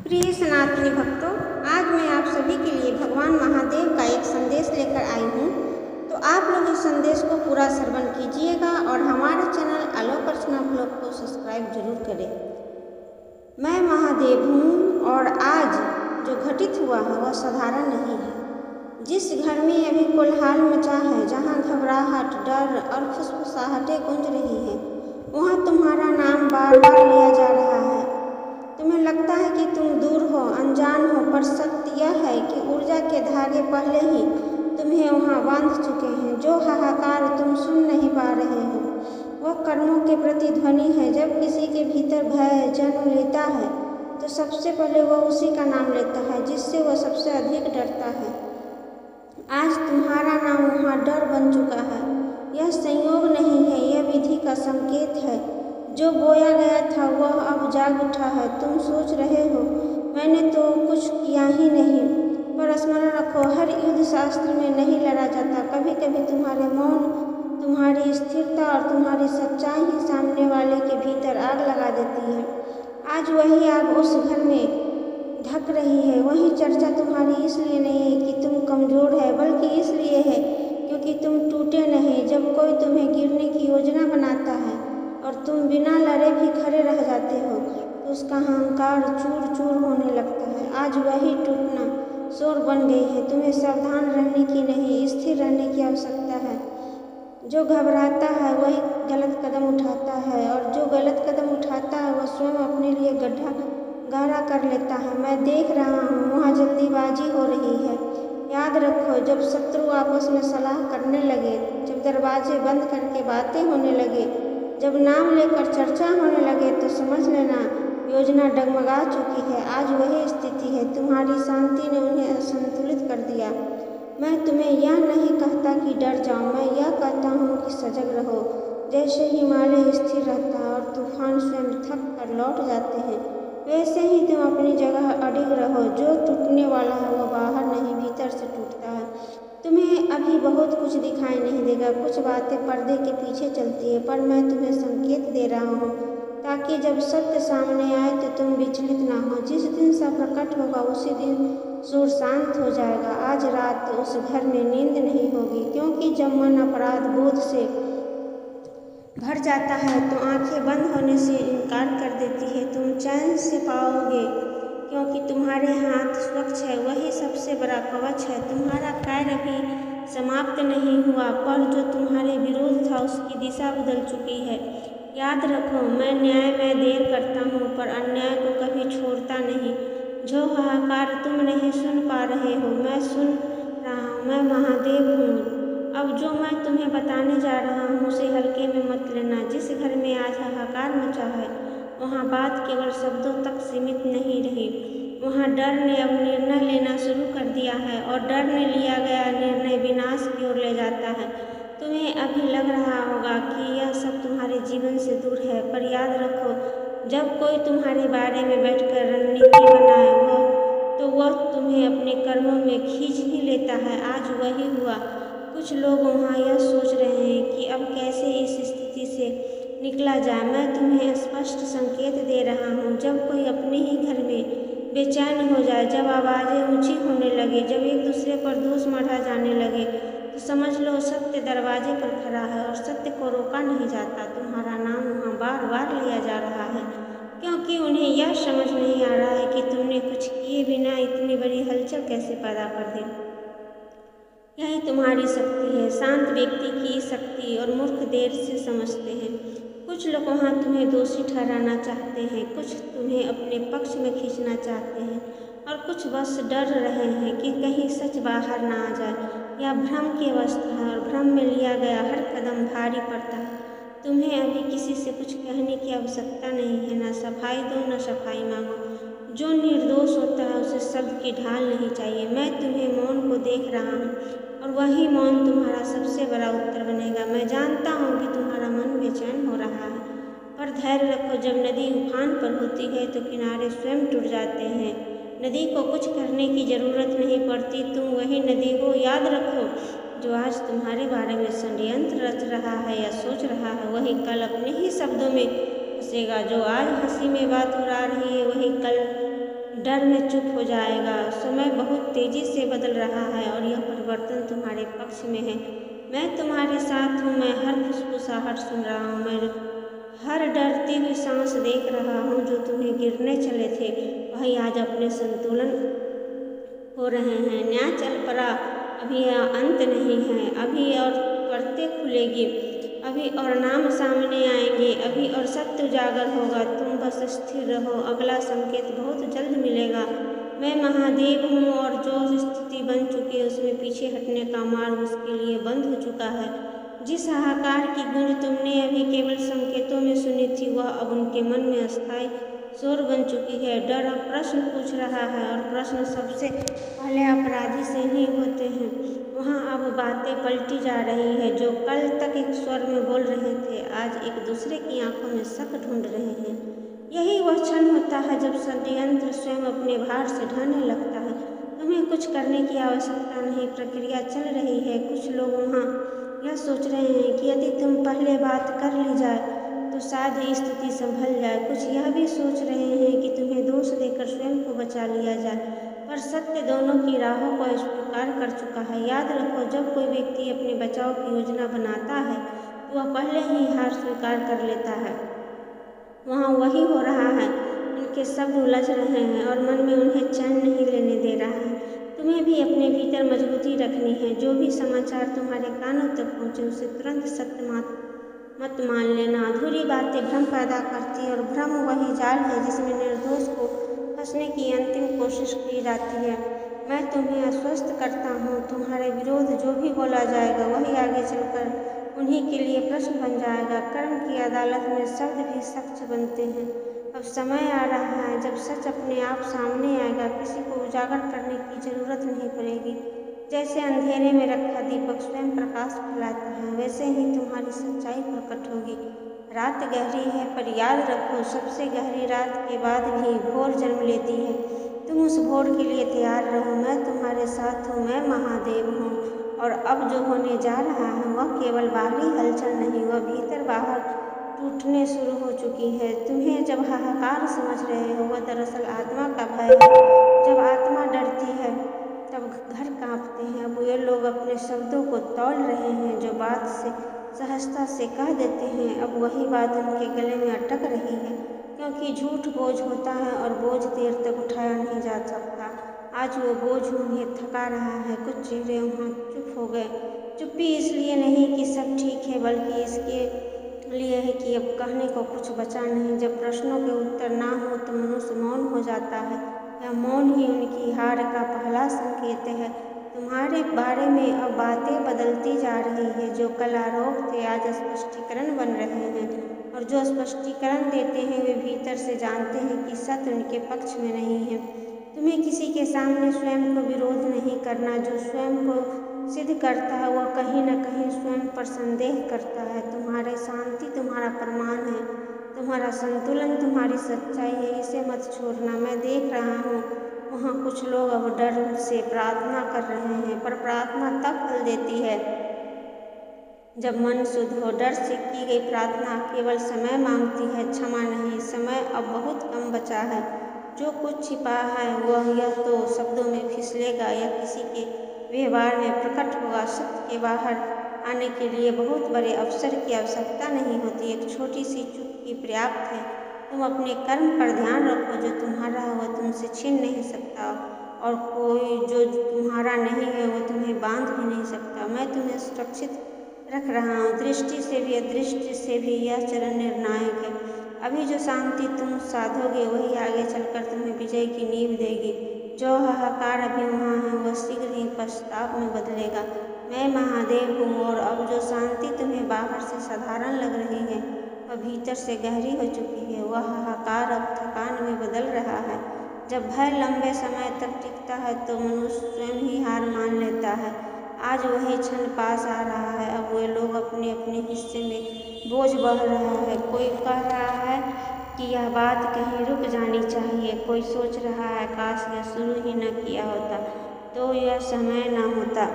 प्रिय सनातनी भक्तों, आज मैं आप सभी के लिए भगवान महादेव का एक संदेश लेकर आई हूँ। तो आप लोग इस संदेश को पूरा श्रवण कीजिएगा और हमारे चैनल आलोक अर्चना ब्लॉग को सब्सक्राइब जरूर करें। मैं महादेव हूँ और आज जो घटित हुआ है वह साधारण नहीं है। जिस घर में अभी कोलाहल मचा है, जहाँ घबराहट, डर और फुसफुसाहटें गूंज रही हैं, वहाँ तुम्हारा नाम बार बार लिया जा रहा है। तुम्हें लगता है कि तुम दूर हो, अनजान हो, पर सत्य यह है कि ऊर्जा के धागे पहले ही तुम्हें वहाँ बांध चुके हैं। जो हाहाकार तुम सुन नहीं पा रहे हो वह कर्मों के प्रति ध्वनि है। जब किसी के भीतर भय जन्म लेता है तो सबसे पहले वह उसी का नाम लेता है जिससे वह सबसे अधिक डरता है। आज तुम्हारा नाम वहाँ डर बन चुका है। यह संयोग नहीं है, यह विधि का संकेत है। जो बोया गया था वह अब जाग उठा है। तुम सोच रहे हो मैंने तो कुछ किया ही नहीं, पर स्मरण रखो, हर युद्ध शास्त्र में नहीं लड़ा जाता। कभी कभी तुम्हारे मौन, तुम्हारी स्थिरता और तुम्हारी सच्चाई ही सामने वाले के भीतर आग लगा देती है। आज वही आग उस घर में ढक रही है। वही चर्चा तुम्हारी इसलिए नहीं है कि तुम कमज़ोर है, बल्कि इसलिए है क्योंकि तुम टूटे नहीं। जब कोई तुम्हें गिरने की योजना बनाता है और तुम बिना लड़े भी खड़े रह जाते हो तो उसका अहंकार चूर चूर होने लगता है। आज वही टूटना शोर बन गई है। तुम्हें सावधान रहने की नहीं, स्थिर रहने की आवश्यकता है। जो घबराता है वही गलत कदम उठाता है, और जो गलत कदम उठाता है वह स्वयं अपने लिए गड्ढा गहरा कर लेता है। मैं देख रहा हूँ वहाँ जल्दीबाजी हो रही है। याद रखो, जब शत्रु आपस में सलाह करने लगे, जब दरवाजे बंद करके बातें होने लगे, जब नाम लेकर चर्चा होने लगे, तो समझ लेना योजना डगमगा चुकी है। आज वही स्थिति है। तुम्हारी शांति ने उन्हें असंतुलित कर दिया। मैं तुम्हें यह नहीं कहता कि डर जाओ, मैं यह कहता हूँ कि सजग रहो। जैसे हिमालय स्थिर रहता है और तूफान स्वयं थक कर लौट जाते हैं, वैसे ही तुम अपनी जगह अडिग रहो। जो टूटने वाला है वह बाहर नहीं भीतर से टूटता है। तुम्हें अभी बहुत कुछ दिखाई नहीं देगा, कुछ बातें पर्दे के पीछे चलती है, पर मैं तुम्हें संकेत दे रहा हूँ ताकि जब सत्य सामने आए तो तुम विचलित ना हो। जिस दिन सब प्रकट होगा उसी दिन शोर शांत हो जाएगा। आज रात उस घर में नींद नहीं होगी, क्योंकि जब मन अपराध बोध से भर जाता है तो आंखें बंद होने से इनकार कर देती है। तुम चैन से पाओगे क्योंकि तुम्हारे हाथ स्वच्छ है। वही सबसे बड़ा कवच है। तुम्हारा कार्य भी समाप्त नहीं हुआ, पर जो तुम्हारे विरोध था उसकी दिशा बदल चुकी है। याद रखो, मैं न्याय में देर करता हूँ पर अन्याय को कभी छोड़ता नहीं। जो हाहाकार तुम नहीं सुन पा रहे हो मैं सुन रहा हूँ। मैं महादेव हूँ। अब जो मैं तुम्हें बताने जा रहा हूँ उसे हल्के में मत लेना। जिस घर में आज हाहाकार मचा है वहाँ बात केवल शब्दों तक सीमित नहीं रही। वहाँ डर ने अब निर्णय लेना शुरू कर दिया है, और डर ने लिया गया निर्णय विनाश की ओर ले जाता है। तुम्हें अभी लग रहा होगा कि यह सब तुम्हारे जीवन से दूर है, पर याद रखो, जब कोई तुम्हारे बारे में बैठकर रणनीति बनाए तो वह तुम्हें अपने कर्मों में खींच ही लेता है। आज वही हुआ। कुछ लोग वहाँ यह सोच रहे हैं कि अब कैसे इस स्थिति से निकला जाए। मैं तुम्हें स्पष्ट संकेत दे रहा हूँ, जब कोई अपने ही घर में बेचैन हो जाए, जब आवाज़ें ऊंची होने लगे, जब एक दूसरे पर दोष मढ़ा जाने लगे, तो समझ लो सत्य दरवाजे पर खड़ा है और सत्य को रोका नहीं जाता। तुम्हारा नाम वहाँ बार बार लिया जा रहा है क्योंकि उन्हें यह समझ नहीं आ रहा है कि तुमने कुछ किए बिना इतनी बड़ी हलचल कैसे पैदा कर दी। यही तुम्हारी शक्ति है, शांत व्यक्ति की शक्ति, और मूर्ख देर से समझते हैं। कुछ लोग वहाँ तुम्हें दोषी ठहराना चाहते हैं, कुछ तुम्हें अपने पक्ष में खींचना चाहते हैं, और कुछ बस डर रहे हैं कि कहीं सच बाहर ना आ जाए। यह भ्रम की अवस्था है, और भ्रम में लिया गया हर कदम भारी पड़ता है। तुम्हें अभी किसी से कुछ कहने की आवश्यकता नहीं है। न सफाई दो न सफाई मांगो। जो निर्दोष होता है उसे शब्द की ढाल नहीं चाहिए। मैं तुम्हें मौन को देख रहा हूँ, और वही मौन तुम्हारा सबसे बड़ा उत्तर बनेगा। मैं जानता हूँ कि तुम्हारा मन बेचैन हो रहा है, पर धैर्य रखो। जब नदी उफान पर होती है तो किनारे स्वयं टूट जाते हैं। नदी को कुछ करने की जरूरत नहीं पड़ती, तुम वही नदी हो। याद रखो, जो आज तुम्हारे बारे में षड्यंत्र रच रहा है या सोच रहा है, वही कल अपने ही शब्दों में फंसेगा। जो आज हंसी में बात उड़ा रही है वही कल डर में चुप हो जाएगा। समय बहुत तेजी से बदल रहा है और यह परिवर्तन तुम्हारे पक्ष में है। मैं तुम्हारे साथ हूँ, मैं हर फुसफुसाहट सुन रहा हूँ, मैं हर डरती हुई सांस देख रहा हूँ। जो तुम्हें गिरने चले थे वही आज अपने संतुलन हो रहे हैं। न्याय चल पड़ा, अभी यह अंत नहीं है। अभी और परतें खुलेगी, अभी और नाम सामने आएंगे, अभी और सत्य उजागर होगा। तुम बस स्थिर रहो, अगला संकेत बहुत जल्द मिलेगा। मैं महादेव हूँ और जो स्थिति बन चुकी है उसमें पीछे हटने का मार्ग उसके लिए बंद हो चुका है। जिस हाहाकार की गूंज तुमने अभी केवल संकेतों में सुनी थी वह अब उनके मन में अस्थायी शोर बन चुकी है। डर अब प्रश्न पूछ रहा है और प्रश्न सबसे पहले अपराधी से ही होते हैं। वहाँ अब बातें पलटी जा रही है। जो कल तक एक स्वर में बोल रहे थे आज एक दूसरे की आंखों में शक ढूंढ रहे हैं। यही वह क्षण होता है जब षड्यंत्र स्वयं अपने भार से ढहने लगता है। तुम्हें कुछ करने की आवश्यकता नहीं, प्रक्रिया चल रही है। कुछ लोग वहाँ यह सोच रहे हैं कि यदि तुम पहले बात कर ली जाए तो शायद ही स्थिति संभल जाए। कुछ यह भी सोच रहे हैं कि तुम्हें दोष देकर स्वयं को बचा लिया जाए, पर सत्य दोनों की राहों को स्वीकार कर चुका है। याद रखो, जब कोई व्यक्ति अपने बचाव की योजना बनाता है तो वह पहले ही हार स्वीकार कर लेता है। वहाँ वही हो रहा है। उनके शब्द उलझ रहे हैं और मन में उन्हें चैन नहीं लेने दे रहा है। तुम्हें भी अपने भीतर मजबूती रखनी है। जो भी समाचार तुम्हारे कानों तक पहुँचे उसे तुरंत सत्य मत मान लेना। अधूरी बातें भ्रम पैदा करती है और भ्रम वही जाल है जिसमें निर्दोष को फंसने की अंतिम कोशिश की जाती है। मैं तुम्हें आश्वस्त करता हूँ, तुम्हारे विरोध जो भी बोला जाएगा वही आगे चलकर उन्हीं के लिए प्रश्न बन जाएगा। कर्म की अदालत में शब्द भी सच बनते हैं। अब समय आ रहा है जब सच अपने आप सामने आएगा। किसी को उजागर करने की जरूरत नहीं पड़ेगी। जैसे अंधेरे में रखा दीपक स्वयं प्रकाश फैलाता है, वैसे ही तुम्हारी सच्चाई प्रकट होगी। रात गहरी है, पर याद रखो, सबसे गहरी रात के बाद भी भोर जन्म लेती है। तुम उस भोर के लिए तैयार रहो। मैं तुम्हारे साथ हूँ, मैं महादेव हूँ। और अब जो होने जा रहा है वह केवल बाहरी हलचल नहीं, वह भीतर बाहर टूटने शुरू हो चुकी है। तुम्हें जब हाहाकार समझ रहे हो वह दरअसल आत्मा का भय है। जब आत्मा डरती है तब घर कांपते हैं। अब ये लोग अपने शब्दों को तौल रहे हैं। जो बात से सहजता से कह देते हैं अब वही बात उनके गले में अटक रही है, क्योंकि झूठ बोझ होता है और बोझ देर तक उठाया नहीं जा सकता। आज वो बोझ उन्हें थका रहा है। कुछ चेहरे वहाँ चुप हो गए। चुप्पी इसलिए नहीं कि सब ठीक है, बल्कि इसके लिए है कि अब कहने को कुछ बचा नहीं। जब प्रश्नों के उत्तर ना हो तो मनुष्य मौन हो जाता है। यह मौन ही उनकी हार का पहला संकेत है। तुम्हारे बारे में अब बातें बदलती जा रही है। जो कल आरोप थे आज स्पष्टीकरण बन रहे हैं, और जो स्पष्टीकरण देते हैं वे भीतर से जानते हैं कि सत्य उनके पक्ष में नहीं है। तुम्हें किसी के सामने स्वयं को विरोध नहीं करना। जो स्वयं को सिद्ध करता है वह कहीं न कहीं स्वयं पर संदेह करता है। तुम्हारी शांति तुम्हारा प्रमाण है, तुम्हारा संतुलन तुम्हारी सच्चाई है। इसे मत छोड़ना। मैं देख रहा हूँ वहाँ कुछ लोग अब डर से प्रार्थना कर रहे हैं, पर प्रार्थना तब फल देती है जब मन शुद्ध हो। डर से की गई प्रार्थना केवल समय मांगती है, क्षमा नहीं। समय अब बहुत कम बचा है। जो कुछ छिपा है वह या तो शब्दों में फिसलेगा या किसी के व्यवहार में प्रकट होगा। सत्य के बाहर आने के लिए बहुत बड़े अवसर की आवश्यकता नहीं होती, एक छोटी सी चुप ही पर्याप्त है। तुम अपने कर्म पर ध्यान रखो। जो तुम्हारा है वह तुमसे छीन नहीं सकता, और कोई जो तुम्हारा नहीं है वो तुम्हें बांध भी नहीं सकता। मैं तुम्हें सुरक्षित रख रहा हूँ, दृष्टि से भी अदृष्टि से भी। यह चरण निर्णायक है। अभी जो शांति तुम साधोगे वही आगे चलकर तुम्हें विजय की नींव देगी। जो हाहाकार अभी वहाँ है वह शीघ्र ही पश्चाताप में बदलेगा। मैं महादेव हूँ, और अब जो शांति तुम्हें बाहर से साधारण लग रही है वह भीतर से गहरी हो चुकी है। वह हाहाकार अब थकान में बदल रहा है। जब भय लंबे समय तक टिकता है तो मनुष्य स्वयं ही हार मान लेता है। आज वही क्षण पास आ रहा है। अब वे लोग अपने अपने हिस्से में बोझ बह रहा है। कोई कह रहा है कि यह बात कहीं रुक जानी चाहिए। कोई सोच रहा है काश यह शुरू ही न किया होता तो यह समय न होता।